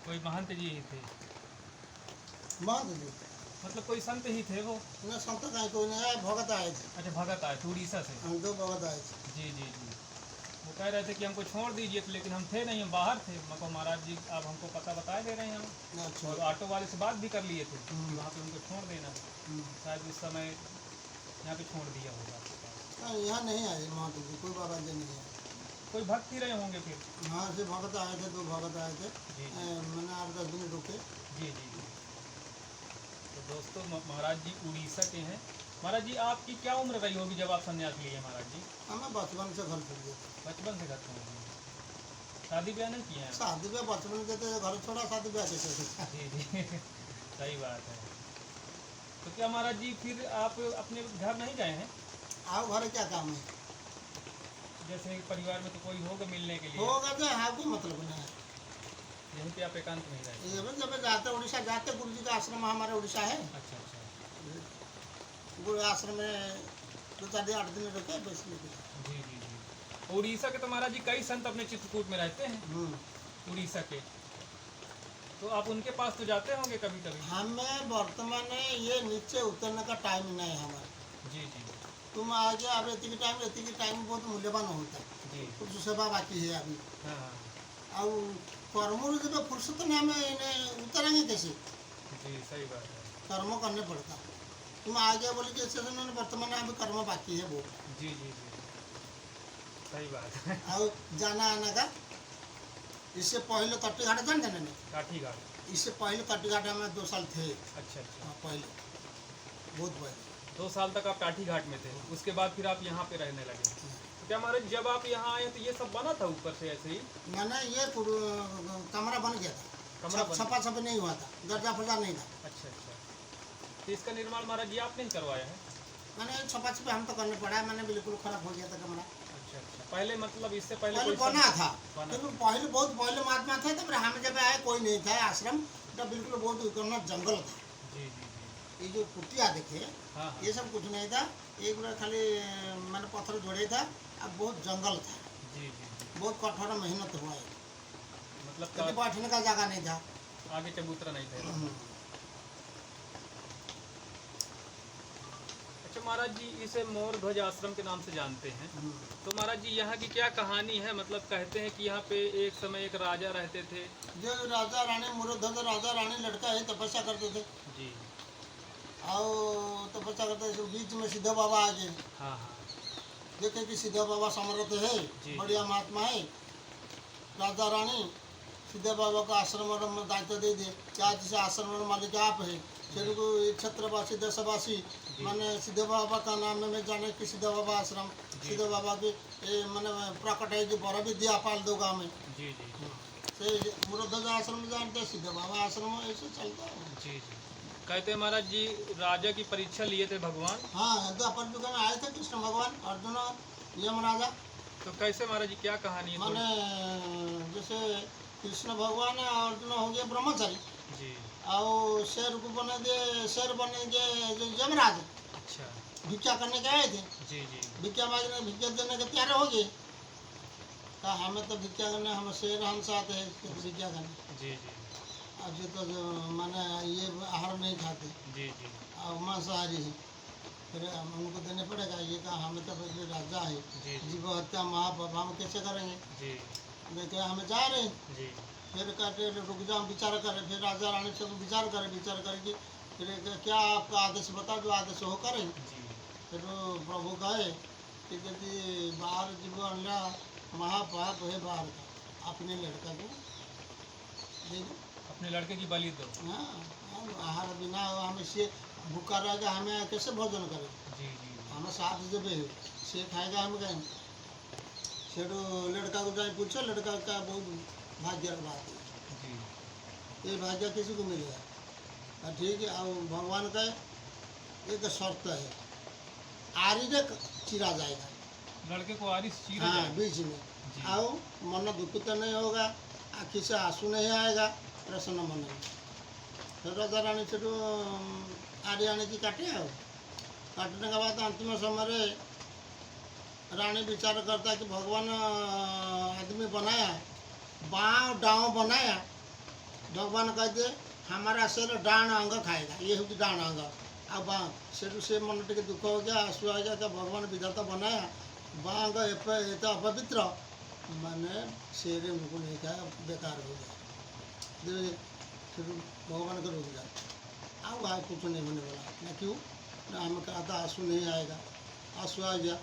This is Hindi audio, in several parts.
कोई महंत जी ही थे? महंत जी मतलब कोई संत ही थे वो? न संत कहीं कोई नहीं है, भगत आए थे। अच्छा, भगत आए थे उड़ीसा से? हम 2 भगत आए थे। जी जी जी। वो कह रहे थे कि हमको छोड़ दीजिए, तो लेकिन हम थे नहीं, हम बाहर थे। मको महाराज जी आप हमको पता बता दे रहे हैं हम, अच्छा। और ऑटो वाले से बात भी कर लिए थे कि वहाँ पे उनको छोड़ देना। शायद उस समय यहाँ पे छोड़ दिया होगा आपके पास। यहाँ नहीं आए महंत जी, कोई बाबा जी नहीं आए। कोई भक्त ही रहे होंगे फिर? हाँ से भगत आए थे, 2 भगत आए थे। जी मैंने 8-10 दिन रुके। जी जी जी। तो दोस्तों महाराज जी उड़ीसा के हैं। महाराज जी आपकी क्या उम्र रही होगी जब आप संन्यास लिए महाराज जी? हमें बचपन से घर छोड़ दिया। बचपन से घर छोड़ दिए? शादी ब्याह नहीं किए हैं? शादी ब्याह बचपन के थे, घर छोड़ा, शादी ब्याह कैसे? जी जी सही बात है। तो क्या महाराज जी फिर आप अपने घर नहीं गए हैं? आओ घर क्या काम है? जैसे परिवार में तो कोई होगा मिलने के लिए? होगा तो हाँ, कोई मतलब नहीं है। यहीं पे आप एकांत में ही रहते हैं? जब जाते उड़ीसा जाते, गुरु जी का आश्रम हमारे उड़ीसा है। अच्छा अच्छा। गुरु आश्रम में 2-4-8 दिन रुके, बस लेके। जी जी जी। उड़ीसा के तो महाराज जी कई संत अपने चित्रकूट में रहते हैं उड़ीसा के, तो आप उनके पास तो जाते होंगे कभी कभी? हमें वर्तमान में ये नीचे उतरने का टाइम नहीं है हमारा। जी जी तुम आगे अब इतनी टाइम बहुत मूल्यवान होता है जी। कुछ सेवा बाकी है अभी। हाँ हाँ और कर्मों जब फुर्सत नहीं, हमें इन्हें उतरेंगे कैसे? जी सही बात है। कर्म करने पड़ता। तुम आगे बोले कि स्टेशन में वर्तमान में अभी कर्म बाकी है वो। जी जी जी सही बात है। और जाना आने का, इससे पहले कट्टी घाट जानते नहीं? काठी घाट? इससे पहले कट्टी घाट में 2 साल थे। अच्छा अच्छा। पहले, बहुत पहले। 2 साल तक आप काठी घाट में थे, उसके बाद फिर आप यहाँ पे रहने लगे। तो क्या महाराज जब आप यहाँ आए तो ये सब बना था ऊपर से ऐसे ही? मैंने ये कमरा बन गया था, कमरा बन? छपा छपी नहीं हुआ था, दर्जा फर्जा नहीं था। अच्छा अच्छा। तो इसका निर्माण महाराज जी आपने ही करवाया है? मैंने छपा छपी हम तो करने पड़ा है, मैंने बिल्कुल खराब हो गया था कमरा। अच्छा अच्छा। पहले मतलब इससे पहले पहले कोई बना था, बना लेकिन पहले बहुत पहले महात्मा थे, तब हम जब आए कोई नहीं था आश्रम, तो बिल्कुल बहुत करना जंगल था। जी जी जी। ये जो कुटिया देखे, हाँ हाँ। ये सब कुछ नहीं था, एक बार खाली मैंने पत्थर जोड़े था। अब बहुत जंगल था, जी जी जी। बहुत कठोर मेहनत हुआ है, मतलब कभी बैठने का जगह नहीं था। आगे चबूतरा नहीं थे? अच्छा महाराज जी इसे मोर ध्वज आश्रम के नाम से जानते हैं, तो महाराज जी यहाँ की क्या कहानी है? मतलब कहते हैं कि यहाँ पे एक समय एक राजा रहते थे। जो राजा रानी मोरध्वज राजा रानी लड़का है, तपस्या करते थे। जी। और तपस्या करते थे, बीच में सिद्ध बाबा आ गए। हाँ हाँ। देखे कि सिद्ध बाबा समर्थ है, बढ़िया महात्मा है। राजा रानी सिद्ध बाबा को आश्रम में दायित्व दे दिए कि आज से आश्रम मालिक आप है। फिर को क्षेत्रवासी देशवासी मैंने सिद्ध बाबा का नाम में जाने कि सिद्ध बाबा आश्रम, सिद्ध बाबा की मैंने प्रकट है कि बड़ा विद्या पाल दो गाँव में। जी जी से मोरध्वज आश्रम जानते हैं, सिद्ध बाबा आश्रम ऐसे चलता है। जी जी। कहते हैं महाराज जी राजा की परीक्षा लिए थे भगवान? हाँ, द्वापर युग में आए थे कृष्ण भगवान, अर्जुन यमराजा। तो कैसे महाराज जी क्या कहानी है? मैंने जैसे कृष्ण भगवान अर्जुन हो गए ब्रह्मचारी, जी। और शेर को बने दिए, शेर बने गए जो यमराज। अच्छा। भिक्षा करने के आए थे, जी जी। भिक्षा मांगने भिक्षा देने के तैयार हो गए। कहा हमें तो भिक्षा करने, हम शेर हम साथ है भिक्षा करने। जी जी। अब जो तो माने ये आहार नहीं खाते, जी जी। और मांसाहारी है, फिर उनको देने पड़ेगा। ये कहा हमें तो पहले राजा है, जीव हत्या महापाप, हम कैसे करेंगे? जी। लेकिन हमें जा रहे हैं। जी। फिर कहते रुक जाओ, विचार करें। फिर राजा रानी से विचार करके फिर क्या आपका आदेश बता, जो आदेश हो करें। फिर प्रभु कहे कि यदि बाहर जीवन महापाप है बाहर का, अपने लड़का को दे दो, अपने लड़के की बलि दो। हाँ, आहार बिना हमें से भूखा रहेगा, हमें कैसे भोजन करें? जी जी। हमें साथ जब से खाएगा हम गए। फिर लड़का को जाए पूछो, लड़का का बहुत भाग्य बात है। जी। ये भाग्य किसी को मिलेगा? ठीक है। और भगवान का एक शर्त है, आरी रे चिरा जाएगा, लड़के को आरी चीरा हाँ जाएगा? बीच में। आओ मन दुख तो नहीं होगा, आँखी से आंसू नहीं आएगा, प्रसन्न मन है। फिर राजा रानी से तो आरी आने की काटे। आओ काटने के बाद अंतिम समय रानी विचार करता है कि भगवान आदमी बनाया, बाँव डाँव बनाया, भगवान कहते हमारा शेर डाण अंग खाएगा, ये हूँ डाण अंग। अब सेठू से मन टे दुख हो गया, आंसू आ गया, तो भगवान विधाता बनाया बाँ अंग एत अपवित्र माने शेर उनको नहीं खाया, बेकार हो गया। फिर भगवान का रुक जाए, आओ आए कुछ नहीं होने वाला ना, क्यों ना, हमें कहा था आंसू नहीं आएगा, आंसू आ गया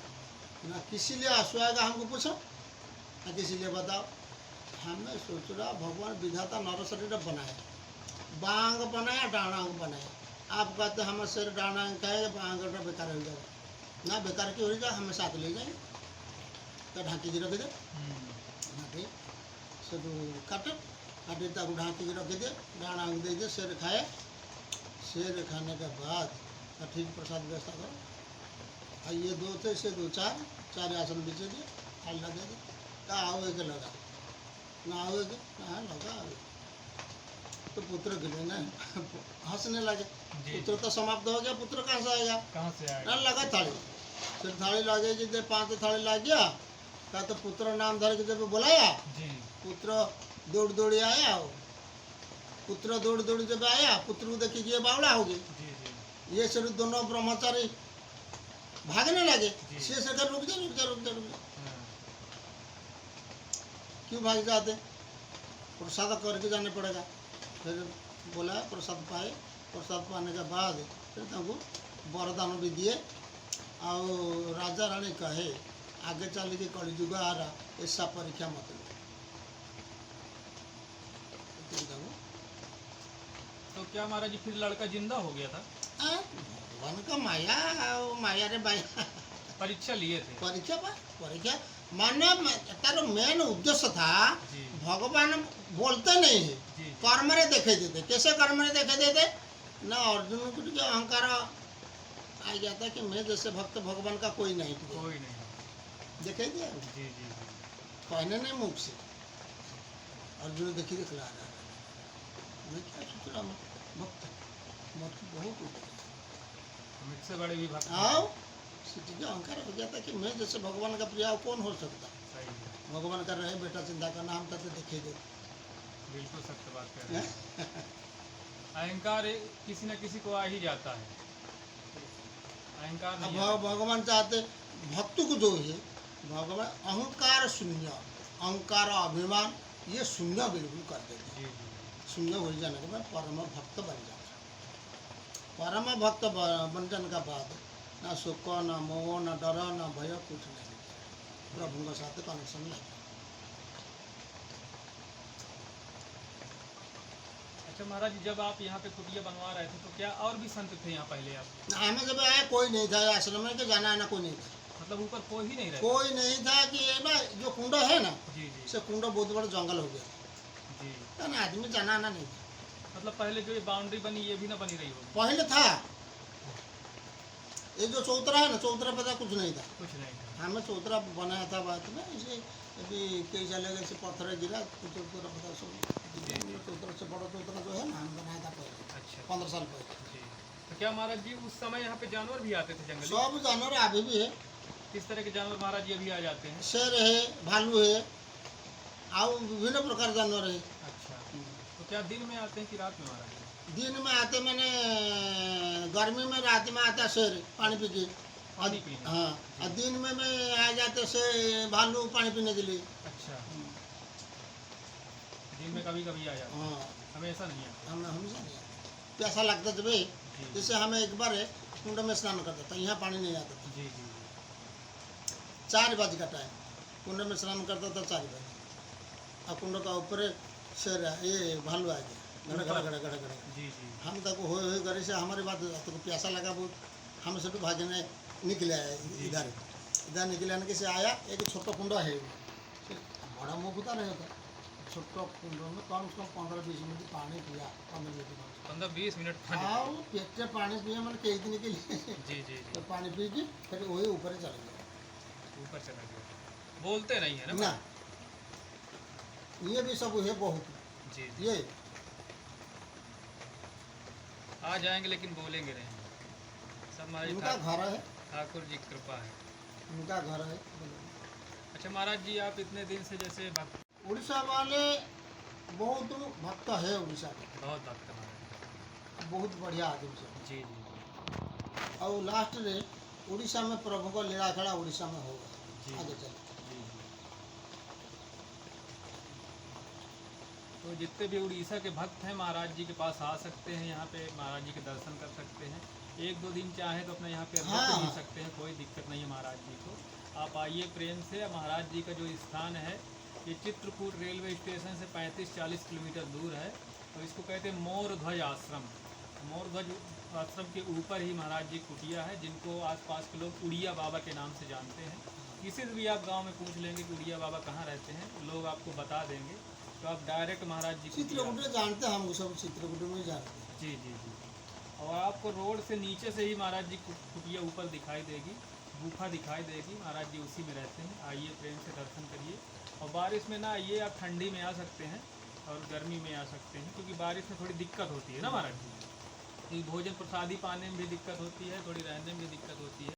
ना। किसी लिए आंसू आएगा हमको पूछो ना, किसी लिए बताओ। हमें सोच रहा भगवान विधाता नर शरीर बनाया, बांग बनाया डाणांग बनाया। आप कहते हमें सिर डाणांग खाए, बांग बेकार हो जाएगा ना, बेकार क्यों हो जाएगा, हमें साथ ले जाएंगे तो ढांकी की रख दे, ढांकी सब काटे काटे ताकू ढांकी की रख दे, डाणांग दे दे, सिर खाए। शेर खाने के बाद ठीक प्रसाद व्यवस्था करो। और ये दो थे से दो चार आसन बीचे दिए, खाल लगे थे, का आओगे के लगा ना, आओगे ना लगा आओगे। तो पुत्र गिरे ना, हंसने लगे, पुत्र तो समाप्त हो गया, पुत्र कहाँ से आएगा, कहाँ से ना लगा थाली। फिर थाली लगेगी, जब 5 थाली लग गया का तो पुत्र नाम धर के जब बुलाया, पुत्र दौड़ दौड़ी आया, पुत्र दौड़ दौड़ जब आया, पुत्र को देखिए ये बावला हो गई। ये सिर्फ दोनों ब्रह्मचारी भागने लगे, से कर रुक जा रुक जा रुक जा रुक जा, क्यों भाग जाते, प्रसाद करके जाने पड़ेगा। फिर बोला प्रसाद पाए, प्रसाद पाने के बाद फिर तुमको वरदान भी दिए। और राजा रानी कहे आगे चल के कलयुग आ रहा, ऐसा परीक्षा मत लो। तो क्या महाराज जी फिर लड़का जिंदा हो गया था? भगवान का माया, माया रे माया। परीक्षा लिए थे? परीक्षा माने तार मेन उद्देश्य था, भगवान बोलते नहीं है, कर्म रे देखे देते। कैसे कर्म रे देखे देते ना, अर्जुन को जो अहंकार आ गया था कि मैं जैसे भक्त भगवान का कोई नहीं देखे दिया, कहने नहीं मुख से। अर्जुन देखी दिखला रहा, मैं क्या सोच रहा हूँ, भक्त मत बहुत मुझसे बड़े भी भक्त आओ का अहंकार हो गया था कि मैं जैसे भगवान का प्रिय कौन हो सकता। भगवान कर रहे बेटा चिंता का नाम तो देखे दे, बिल्कुल सत्य बात कह रहे हैं। अहंकार किसी न किसी को आ ही जाता है, अहंकार नहीं आता। भगवान चाहते भक्त को जो है, भगवान अहंकार शून्य, अहंकार अभिमान ये शून्य बिल्कुल कर देते। शून्य हो जाने के बाद परम भक्त बन जाता। परम भक्त बन जाने का बाद ना सुख ना मोह ना डर ना भय कुछ नहीं, प्रभु के साथ कनेक्शन लगे। अच्छा महाराज जी, जब आप यहाँ पे कुटिया बनवा रहे थे तो क्या और भी संत थे यहाँ पहले? आप हमें जब आया कोई नहीं था, आश्रम में के जाना आना कोई नहीं था, मतलब ऊपर कोई ही नहीं रहा? कोई नहीं था कि ये ना जो कुंड है ना, से कुंड बहुत बड़ा जंगल हो गया था ना, आदमी जाना आना नहीं था। मतलब पहले जो ये बाउंड्री बनी ये भी ना बनी रही होगी? पहले था, ये जो चौतरा है ना, चौतरा पता कुछ नहीं था, कुछ नहीं था। हमें चौतरा बनाया था बाद में, इसे अभी कई साल लगे से पत्थर गिरा, चौतरा पता सब चौतरा से बड़ा चौतरा जो है ना हम बनाया था पहले। अच्छा, 15 साल पहले। तो क्या महाराज जी उस समय यहाँ पे जानवर भी आते थे जंगली? सब जानवर अभी भी है। किस तरह के जानवर महाराज जी अभी आ जाते हैं? शेर है, भालू है, और विभिन्न प्रकार जानवर है। अच्छा, तो क्या दिन में आते हैं कि रात में महाराज जी? दिन में आते, मैंने गर्मी में रात में आता शेर पानी पी के, पानी पीने? हाँ, और दिन में मैं आ जाते से भालू पानी पीने के लिए। अच्छा, दिन में कभी कभी आ जाते? हाँ, हमेशा नहीं आता? हमें हमेशा नहीं आता, प्यासा लगता जब जैसे हमें एक बार कुंड में स्नान करता था, यहाँ पानी नहीं आता था। जी जी। 4 बजे का टाइम कुंड में स्नान करता था, 4 बजे, और कुंड का ऊपर शेर ये भालू आ गया, घड़ा घड़ा घड़ा घड़ा घड़ा। जी जी। हम तक हो गए से हमारी बात तो प्यासा लगा बहुत, हम से तो भागने निकले आए इधर निकले आने के से आया, एक छोटा कुंड है, बड़ा मुँह होता नहीं होता, छोटा कुंड में कम से कम 15-20 मिनट पानी पिया, 15-20 मिनट हाँ, पेट से पानी पिया मैंने कई दिन के लिए। जी जी। तो पानी पी के फिर वही ऊपर चला गया, ऊपर चला गया। बोलते नहीं है ना? ये भी सब है बहुत। जी ये आ जाएंगे लेकिन बोलेंगे नहीं, सब महाराज उनका घर है, ठाकुर जी की कृपा है, उनका घर है। अच्छा महाराज जी, आप इतने दिन से जैसे भक्त उड़ीसा वाले बहुत भक्त है उड़ीसा में, बहुत भक्त महाराज बहुत बढ़िया आदमी से। जी जी जी और लास्ट रे उड़ीसा में प्रभु को लीला खेला उड़ीसा में होगा। जी आगे चल। जी जी। तो जितने भी उड़ीसा के भक्त हैं महाराज जी के पास आ सकते हैं, यहाँ पे महाराज जी के दर्शन कर सकते हैं। एक दो दिन चाहे तो अपने यहाँ पे रुक हाँ। भी सकते हैं, कोई दिक्कत नहीं है महाराज जी को। आप आइए प्रेम से। महाराज जी का जो स्थान है ये चित्रकूट रेलवे स्टेशन से 35-40 किलोमीटर दूर है। तो इसको कहते हैं मोर ध्वज आश्रम। मोर ध्वज आश्रम के ऊपर ही महाराज जी कुटिया है, जिनको आसपास के लोग उड़िया बाबा के नाम से जानते हैं। किसी से भी आप गांव में पूछ लेंगे कि उड़िया बाबा कहाँ रहते हैं, लोग आपको बता देंगे। तो आप डायरेक्ट महाराज जी कुटिया। चित्रकूट जानते हैं, हम सब चित्रकूट में जानते हैं। जी जी जी। और आपको रोड से नीचे से ही महाराज जी कुटिया ऊपर दिखाई देगी, गुफा दिखाई देगी। महाराज जी उसी में रहते हैं। आइए प्रेम से दर्शन करिए। और बारिश में ना आइए, आप ठंडी में आ सकते हैं और गर्मी में आ सकते हैं, क्योंकि बारिश में थोड़ी दिक्कत होती है ना महाराज जी। भोजन प्रसादी पाने में भी दिक्कत होती है, थोड़ी रहने में भी दिक्कत होती है।